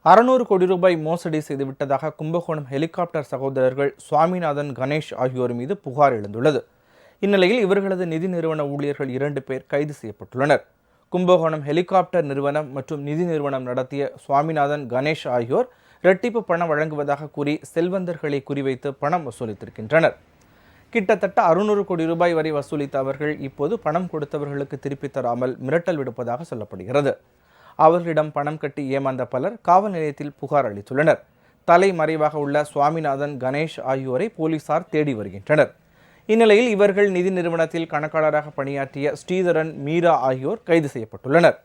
600 கோடி ரூபாய் மோசடி செய்துவிட்டதாக கும்பகோணம் ஹெலிகாப்டர் சகோதரர்கள் சுவாமிநாதன், கணேஷ் ஆகியோர் மீது புகார் எழுந்துள்ளது. இந்நிலையில் இவர்களது நிதி நிறுவன ஊழியர்கள் 2 பேர் கைது செய்யப்பட்டுள்ளனர். கும்பகோணம் ஹெலிகாப்டர் நிறுவனம் மற்றும் நிதி நிறுவனம் நடத்திய சுவாமிநாதன், கணேஷ் ஆகியோர் இரட்டிப்பு பணம் வழங்குவதாக கூறி செல்வந்தர்களை குறிவைத்து பணம் வசூலித்திருக்கின்றனர். கிட்டத்தட்ட 600 கோடி ரூபாய் வரை வசூலித்த அவர்கள் இப்போது பணம் கொடுத்தவர்களுக்கு திருப்பித் தராமல் மிரட்டல் விடுப்பதாக சொல்லப்படுகிறது. அவர்களிடம் பணம் கட்டி ஏமாந்த பலர் காவல் நிலையத்தில் புகார் அளித்துள்ளனர். தலைமறைவாக உள்ள சுவாமிநாதன், கணேஷ் ஆகியோரை போலீசார் தேடி வருகின்றனர். இந்நிலையில் இவர்கள் நிதி நிறுவனத்தில் கணக்காளராக பணியாற்றிய ஸ்ரீதரன், மீரா ஆகியோர் கைது செய்யப்பட்டுள்ளனர்.